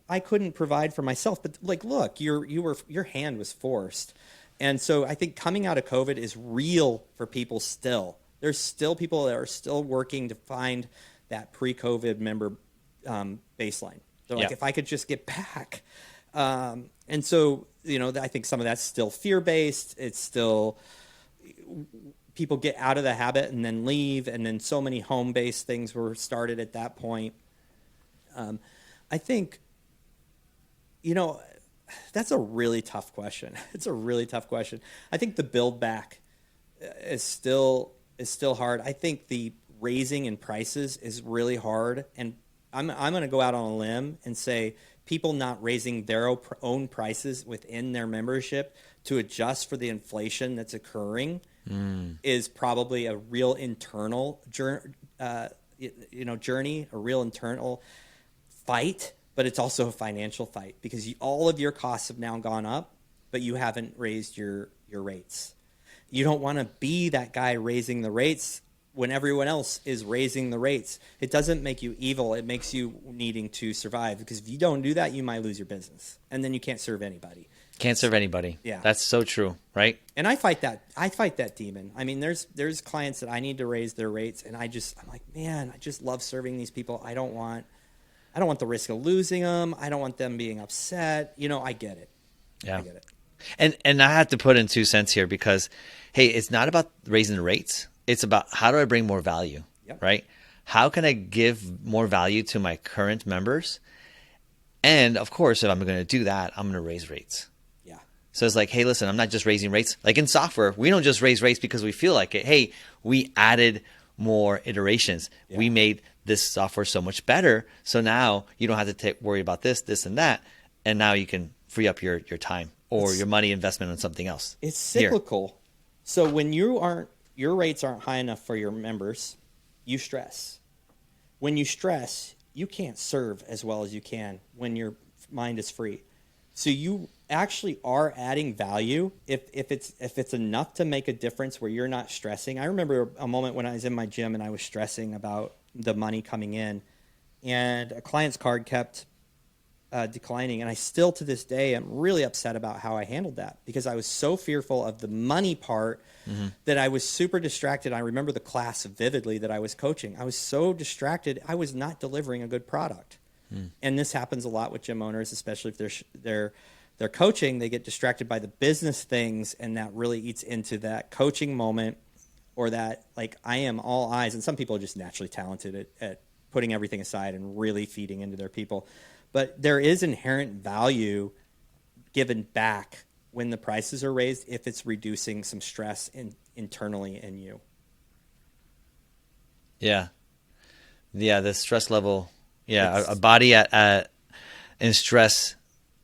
[SPEAKER 1] I couldn't provide for myself, but look, your hand was forced. And so I think coming out of COVID is real for people still. There's still people that are still working to find that pre-COVID member baseline. So if I could just get back. And so, I think some of that's still fear-based. It's still people get out of the habit and then leave. And then so many home-based things were started at that point. I think, that's a really tough question. It's a really tough question. I think the build back is still hard. I think the raising in prices is really hard. And I'm going to go out on a limb and say people not raising their own prices within their membership to adjust for the inflation that's occurring is probably a real internal journey, a real internal fight, but it's also a financial fight because all of your costs have now gone up, but you haven't raised your rates. You don't want to be that guy raising the rates when everyone else is raising the rates. It doesn't make you evil. It makes you needing to survive, because if you don't do that, you might lose your business, and then you can't serve anybody.
[SPEAKER 2] Can't serve anybody.
[SPEAKER 1] Yeah.
[SPEAKER 2] That's so true, right?
[SPEAKER 1] And I fight that demon. There's clients that I need to raise their rates, and I'm like, man, I just love serving these people. I don't want the risk of losing them. I don't want them being upset. I get it.
[SPEAKER 2] Yeah.
[SPEAKER 1] I get it.
[SPEAKER 2] And I have to put in 2 cents here, because, hey, it's not about raising the rates. It's about how do I bring more value, right? How can I give more value to my current members? And, of course, if I'm going to do that, I'm going to raise rates.
[SPEAKER 1] Yeah.
[SPEAKER 2] So it's like, hey, listen, I'm not just raising rates. Like in software, we don't just raise rates because we feel like it. Hey, we added more iterations. Yeah. We made this software so much better. So now you don't have to worry about this, and that. and now you can free up your time or your money investment on something else.
[SPEAKER 1] It's cyclical. So when your rates aren't high enough for your members, you stress. When you stress, you can't serve as well as you can when your mind is free. So you actually are adding value if it's enough to make a difference where you're not stressing. I remember a moment when I was in my gym and I was stressing about the money coming in, and a client's card kept declining, and I still to this day am really upset about how I handled that, because I was so fearful of the money part that I was super distracted. I remember the class vividly that I was coaching. I was so distracted, I was not delivering a good product. And this happens a lot with gym owners, especially if they're coaching. They get distracted by the business things, and that really eats into that coaching moment, or that, like, I am all eyes. And some people are just naturally talented at putting everything aside and really feeding into their people. But there is inherent value given back when the prices are raised if it's reducing some stress internally in you.
[SPEAKER 2] Yeah. Yeah, the stress level. Yeah, a body in stress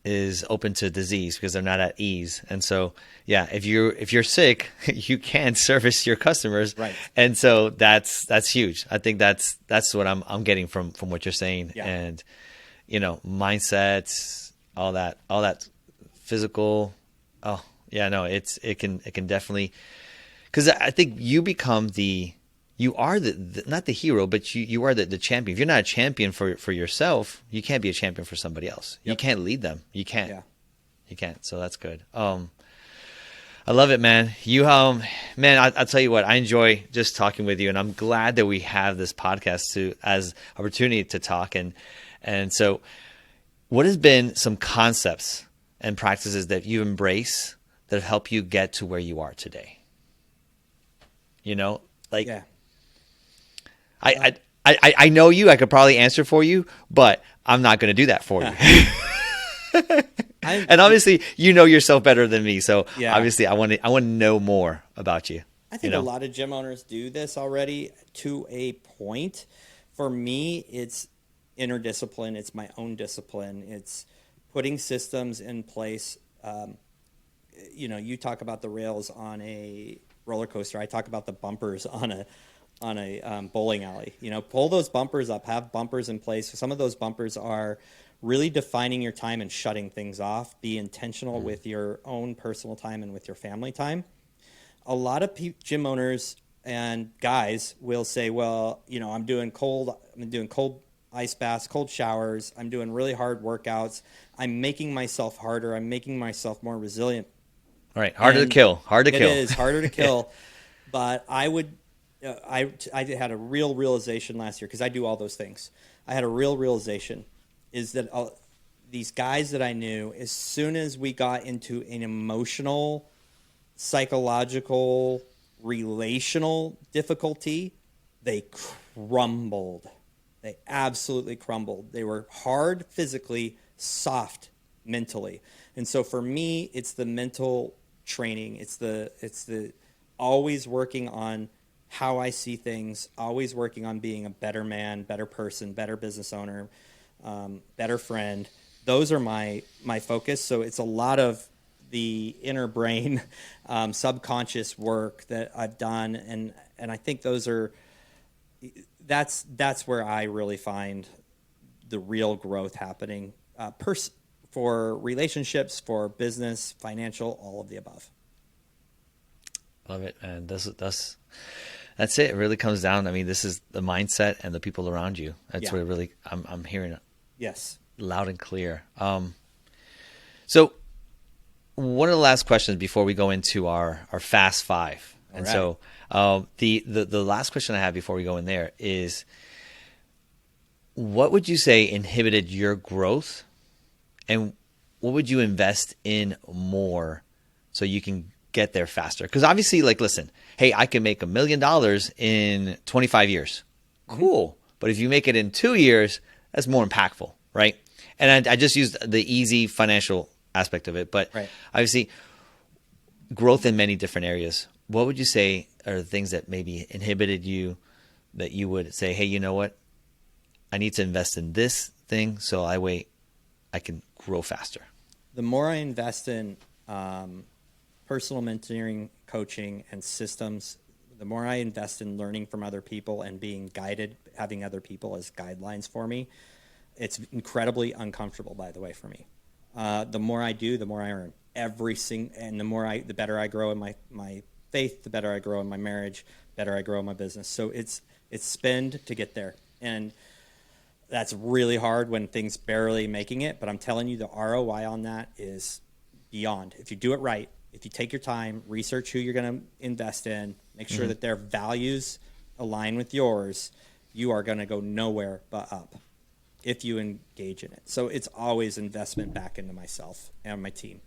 [SPEAKER 2] is open to disease because they're not at ease. And so, yeah, if you're sick, you can't service your customers.
[SPEAKER 1] Right.
[SPEAKER 2] And so that's huge. I think that's what I'm getting from what you're saying.
[SPEAKER 1] Yeah.
[SPEAKER 2] And mindsets, all that physical. Oh, yeah, no, it can definitely, because I think you are the not the hero, but you are the champion. If you're not a champion for yourself, you can't be a champion for somebody else. Yep. You can't lead them. You can't.
[SPEAKER 1] Yeah.
[SPEAKER 2] You can't. So that's good. I love it, man. I'll tell you what, I enjoy just talking with you, and I'm glad that we have this podcast as opportunity to talk. And so, what has been some concepts and practices that you embrace that have helped you get to where you are today?
[SPEAKER 1] Yeah.
[SPEAKER 2] I know you. I could probably answer for you, but I'm not going to do that for you. And obviously, you know yourself better than me. So obviously, I want to know more about you.
[SPEAKER 1] I think a lot of gym owners do this already to a point. For me, it's inner discipline. It's my own discipline. It's putting systems in place. You talk about the rails on a roller coaster. I talk about the bumpers on a bowling alley. Pull those bumpers up, have bumpers in place. Some of those bumpers are really defining your time and shutting things off. Be intentional with your own personal time and with your family time. A lot of gym owners and guys will say, well, I'm doing cold ice baths, cold showers. I'm doing really hard workouts. I'm making myself harder. I'm making myself more resilient.
[SPEAKER 2] All right. Harder to kill.
[SPEAKER 1] It is harder to kill. But I had a real realization last year, because I do all those things. I had a real realization is that these guys that I knew, as soon as we got into an emotional, psychological, relational difficulty, they crumbled. They absolutely crumbled. They were hard physically, soft mentally. And so for me, it's the mental training. It's the always working on how I see things, always working on being a better man, better person, better business owner, better friend. Those are my focus. So it's a lot of the inner brain, subconscious work that I've done, and I think that's where I really find the real growth happening for relationships, for business, financial, all of the above.
[SPEAKER 2] Love it, man. That's it. It really comes down. I mean, this is the mindset and the people around you. That's what it really. I'm hearing it.
[SPEAKER 1] Yes.
[SPEAKER 2] Loud and clear. So one of the last questions before we go into our fast five. And so the last question I have before we go in there is, what would you say inhibited your growth, and what would you invest in more so you can get there faster? Because obviously, listen, hey, I can make $1 million in 25 years. Cool. But if you make it in 2 years, that's more impactful, right? And I just used the easy financial aspect of it, but obviously growth in many different areas. What would you say are the things that maybe inhibited you, that you would say, hey, you know what? I need to invest in this thing, so I wait I can grow faster?
[SPEAKER 1] The more I invest in personal mentoring, coaching, and systems, the more I invest in learning from other people and being guided, having other people as guidelines for me, it's incredibly uncomfortable, by the way, for me. The more I do, the more I earn. And the better I grow in my faith, the better I grow in my marriage, better I grow in my business. So it's spend to get there. And that's really hard when things barely making it. But I'm telling you, the ROI on that is beyond. If you do it right, if you take your time, research who you're going to invest in, make sure that their values align with yours, you are going to go nowhere but up if you engage in it. So it's always investment back into myself and my team.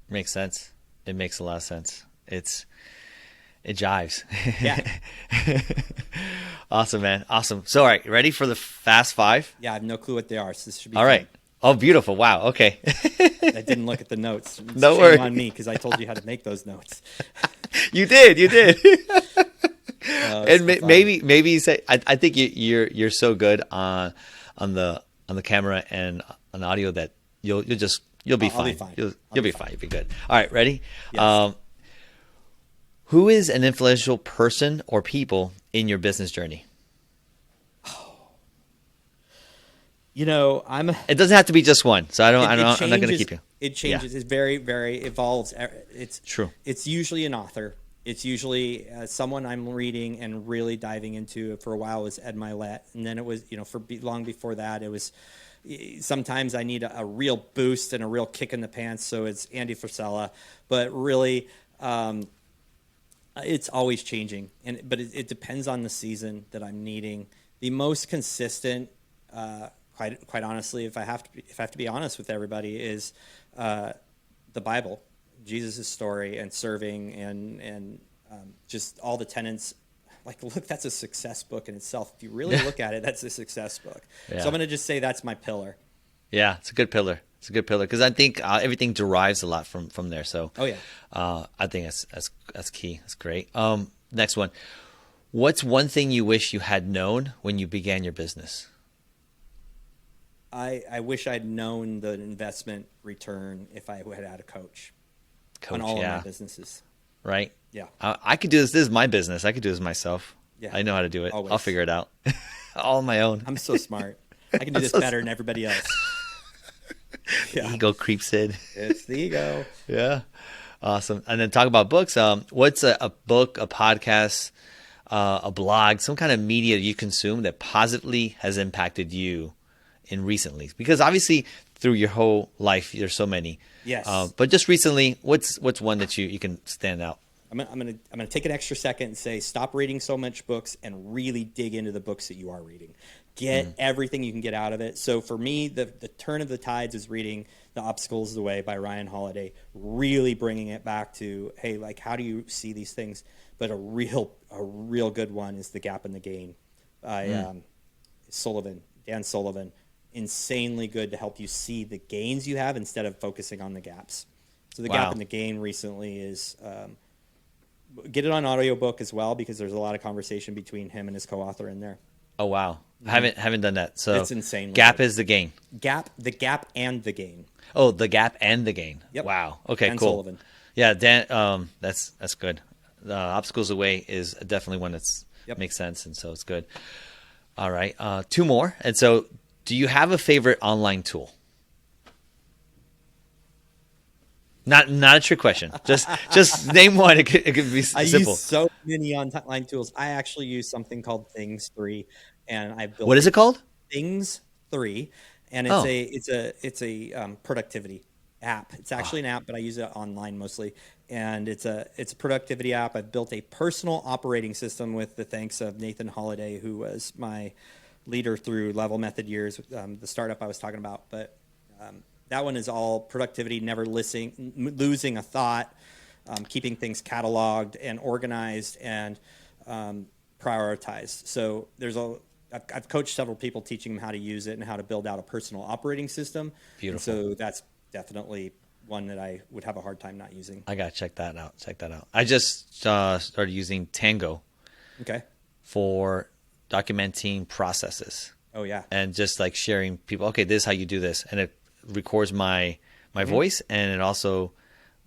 [SPEAKER 2] Makes sense. It makes a lot of sense. It jives.
[SPEAKER 1] Yeah.
[SPEAKER 2] Awesome, man. Awesome. So, all right, ready for the fast five?
[SPEAKER 1] Yeah, I have no clue what they are, so this should be
[SPEAKER 2] all
[SPEAKER 1] fun.
[SPEAKER 2] right. Oh, beautiful. Wow. Okay.
[SPEAKER 1] I didn't look at the notes.
[SPEAKER 2] No
[SPEAKER 1] Shame
[SPEAKER 2] worries.
[SPEAKER 1] on me because I told you how to make those notes.
[SPEAKER 2] You did.
[SPEAKER 1] Oh,
[SPEAKER 2] And
[SPEAKER 1] so fun.
[SPEAKER 2] maybe you say, I think you're so good on the camera and on audio that you'll be
[SPEAKER 1] I'll
[SPEAKER 2] fine.
[SPEAKER 1] be fine.
[SPEAKER 2] You'll be fine. You'll be good. All right, ready?
[SPEAKER 1] Yes.
[SPEAKER 2] Who is an influential person or people in your business journey?
[SPEAKER 1] You know,
[SPEAKER 2] It doesn't have to be just one, so I'm not going to keep you.
[SPEAKER 1] It changes. It's very, very evolves. It's
[SPEAKER 2] True.
[SPEAKER 1] It's usually an author. It's usually someone I'm reading and really diving into. For a while, it was Ed Milet, and then it was, long before that, it was. Sometimes I need a real boost and a real kick in the pants, so it's Andy Frisella. But really, it's always changing, but it depends on the season that I'm needing. The most consistent, quite honestly, if I have to be honest with everybody, is the Bible, Jesus' story, and serving, and just all the tenets. Like, look, that's a success book in itself. If you really look at it, that's a success book.
[SPEAKER 2] Yeah.
[SPEAKER 1] So I'm going to just say that's my pillar.
[SPEAKER 2] Yeah, it's a good pillar. It's a good pillar because I think everything derives a lot from there. So,
[SPEAKER 1] Oh yeah.
[SPEAKER 2] I think that's key. That's great. Next one. What's one thing you wish you had known when you began your business?
[SPEAKER 1] I wish I'd known the investment return if I had had a coach on all of my businesses.
[SPEAKER 2] Right?
[SPEAKER 1] Yeah.
[SPEAKER 2] I could do this. This is my business. I could do this myself.
[SPEAKER 1] Yeah.
[SPEAKER 2] I know how to do it.
[SPEAKER 1] Always.
[SPEAKER 2] I'll figure it out. All on my own.
[SPEAKER 1] I'm so smart. I can do this better than everybody else. Yeah.
[SPEAKER 2] Ego creeps in.
[SPEAKER 1] It's the ego.
[SPEAKER 2] Yeah. Awesome. And then talk about books. What's a book, a podcast, a blog, some kind of media you consume that positively has impacted you in recently? Because obviously through your whole life, there's so many.
[SPEAKER 1] Yes.
[SPEAKER 2] But just recently, what's one that you can stand out?
[SPEAKER 1] I'm gonna take an extra second and say, stop reading so much books and really dig into the books that you are reading. Get everything you can get out of it. So for me, the turn of the tides is reading The Obstacles of the Way by Ryan Holiday, really bringing it back to, hey, like, how do you see these things? But a real good one is The Gap and the Gain by Dan Sullivan. Insanely good to help you see the gains you have instead of focusing on the gaps. So The Gap and the Gain recently is get it on audiobook as well, because there's a lot of conversation between him and his co-author in there.
[SPEAKER 2] Oh wow, haven't done that. So
[SPEAKER 1] it's insane.
[SPEAKER 2] Gap is the gain.
[SPEAKER 1] The Gap and the Gain.
[SPEAKER 2] Oh, The Gap and the Gain.
[SPEAKER 1] Yep.
[SPEAKER 2] Wow. Okay.
[SPEAKER 1] Dan
[SPEAKER 2] cool.
[SPEAKER 1] Sullivan.
[SPEAKER 2] Yeah, Dan. That's good. The Obstacles Away is definitely one that's makes sense, and so it's good. All right, two more. And so, do you have a favorite online tool? Not a trick question. Just name one. It could be simple.
[SPEAKER 1] I use so many online tools. I actually use something called Things 3, and I built.
[SPEAKER 2] What is it called?
[SPEAKER 1] Things 3, and it's a productivity app. It's actually an app, but I use it online mostly, and it's a productivity app. I've built a personal operating system with the thanks of Nathan Holliday, who was my leader through Level Method years, the startup I was talking about, but. That one is all productivity, never losing a thought, keeping things cataloged and organized and prioritized. So I've coached several people teaching them how to use it and how to build out a personal operating system.
[SPEAKER 2] Beautiful.
[SPEAKER 1] And so that's definitely one that I would have a hard time not using.
[SPEAKER 2] I gotta check that out. I just started using Tango.
[SPEAKER 1] Okay.
[SPEAKER 2] For documenting processes.
[SPEAKER 1] Oh yeah.
[SPEAKER 2] and just like sharing people, okay, this is how you do this. And it records my voice and it also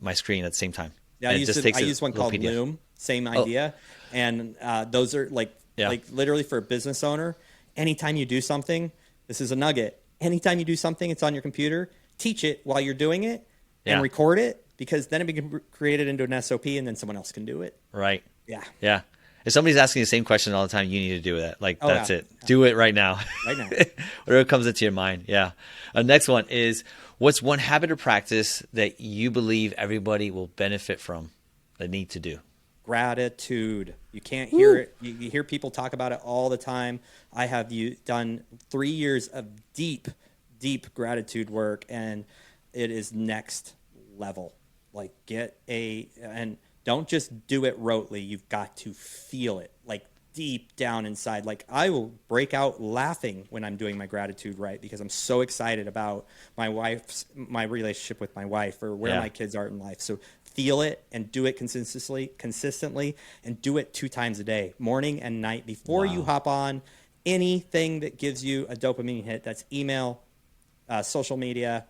[SPEAKER 2] my screen at the same time.
[SPEAKER 1] Yeah,
[SPEAKER 2] And it just takes
[SPEAKER 1] I
[SPEAKER 2] a
[SPEAKER 1] use one
[SPEAKER 2] little
[SPEAKER 1] called
[SPEAKER 2] PDF.
[SPEAKER 1] Loom. Same
[SPEAKER 2] Oh,
[SPEAKER 1] idea, and those are
[SPEAKER 2] yeah.
[SPEAKER 1] like literally for a business owner. Anytime you do something, this is a nugget. Anytime you do something, it's on your computer. Teach it while you're doing it, and
[SPEAKER 2] Yeah.
[SPEAKER 1] record it, because then it can create it into an SOP, and then someone else can do it.
[SPEAKER 2] Right.
[SPEAKER 1] Yeah.
[SPEAKER 2] Yeah. If somebody's asking the same question all the time, you need to do that. Like,
[SPEAKER 1] Oh
[SPEAKER 2] that's
[SPEAKER 1] yeah.
[SPEAKER 2] it. Do it right now.
[SPEAKER 1] Right now.
[SPEAKER 2] Whatever comes into your mind. Yeah. Next one is, what's one habit or practice that you believe everybody will benefit from, that need to do?
[SPEAKER 1] Gratitude. You can't hear it. You hear people talk about it all the time. I have done 3 years of deep gratitude work, and it is next level. Like, and don't just do it rotely. You've got to feel it, like deep down inside. Like, I will break out laughing when I'm doing my gratitude right, because I'm so excited about my relationship with my wife, or where my kids are in life. So feel it and do it consistently, and do it 2 times a day, morning and night, before you hop on anything that gives you a dopamine hit. That's email, social media,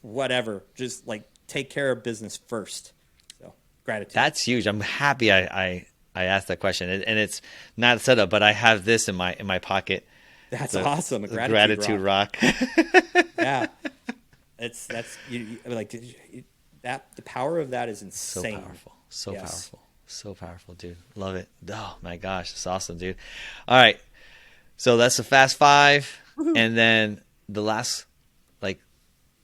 [SPEAKER 1] whatever. Just like, take care of business first. So gratitude.
[SPEAKER 2] That's huge. I'm happy I asked that question, and it's not set up, but I have this in my pocket.
[SPEAKER 1] That's awesome. A
[SPEAKER 2] The
[SPEAKER 1] gratitude
[SPEAKER 2] rock.
[SPEAKER 1] Yeah. That's that the power of that is insane.
[SPEAKER 2] So
[SPEAKER 1] Yes.
[SPEAKER 2] powerful. So powerful, dude. Love it. Oh my gosh, it's awesome, dude. All right. So that's the fast 5.
[SPEAKER 1] Woo-hoo.
[SPEAKER 2] And then the last like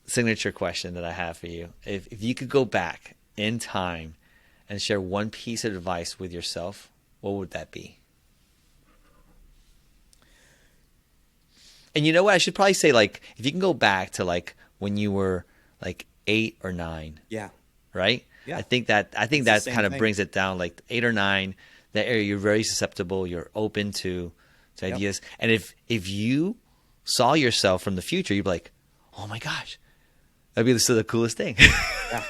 [SPEAKER 2] signature question that I have for you. If you could go back in time and share one piece of advice with yourself, what would that be? And you know what? I should probably say, like, if you can go back to like when you were like 8 or 9.
[SPEAKER 1] Yeah.
[SPEAKER 2] Right?
[SPEAKER 1] Yeah.
[SPEAKER 2] I think that
[SPEAKER 1] the same
[SPEAKER 2] kind of
[SPEAKER 1] thing.
[SPEAKER 2] brings it down, like 8 or 9, that area you're very susceptible, you're open to ideas. And if you saw yourself from the future, you'd be like, oh my gosh, that'd be the coolest thing.
[SPEAKER 1] Yeah.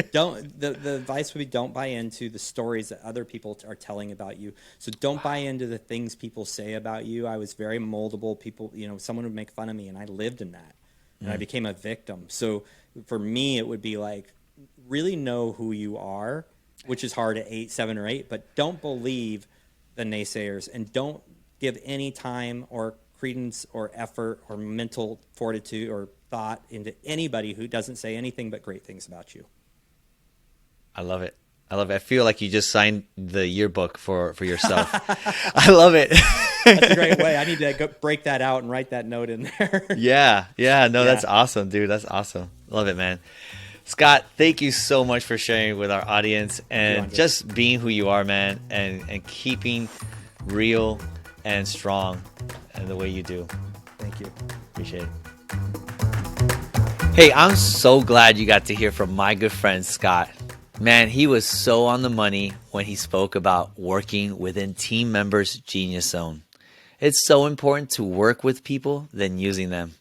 [SPEAKER 1] The advice would be, don't buy into the stories that other people are telling about you. So don't buy into the things people say about you. I was very moldable. People, someone would make fun of me, and I lived in that, and I became a victim. So for me, it would be like, really know who you are, which is hard at 8, 7, or 8, but don't believe the naysayers, and don't give any time or credence or effort or mental fortitude or thought into anybody who doesn't say anything but great things about you.
[SPEAKER 2] I love it. I feel like you just signed the yearbook for yourself. I love it.
[SPEAKER 1] That's a great way. I need to go break that out and write that note in there.
[SPEAKER 2] Yeah. No, that's awesome, dude. That's awesome. Love it, man. Scott, thank you so much for sharing with our audience and just being who you are, man, and keeping real and strong in the way you do.
[SPEAKER 1] Thank you.
[SPEAKER 2] Appreciate it. Hey, I'm so glad you got to hear from my good friend, Scott. Man, he was so on the money when he spoke about working within team members' genius zone. It's so important to work with people than using them.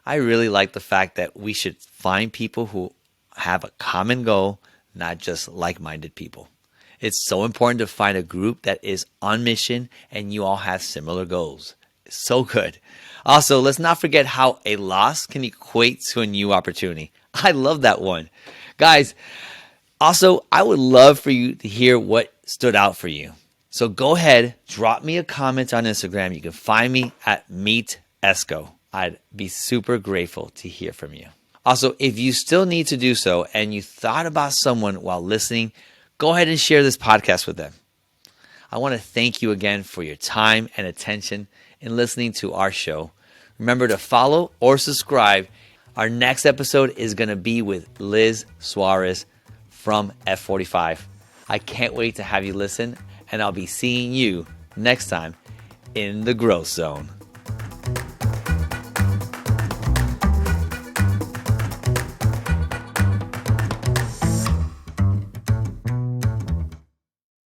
[SPEAKER 2] I really like the fact that we should find people who have a common goal, not just like-minded people. It's so important to find a group that is on mission and you all have similar goals. It's so good. Also, let's not forget how a loss can equate to a new opportunity. I love that one. Guys, also, I would love for you to hear what stood out for you. So go ahead, drop me a comment on Instagram. You can find me at Meet Esco. I'd be super grateful to hear from you. Also, if you still need to do so and you thought about someone while listening, go ahead and share this podcast with them. I want to thank you again for your time and attention in listening to our show. Remember to follow or subscribe. Our next episode is going to be with Liz Suarez from F45. I can't wait to have you listen, and I'll be seeing you next time in the Growth Zone.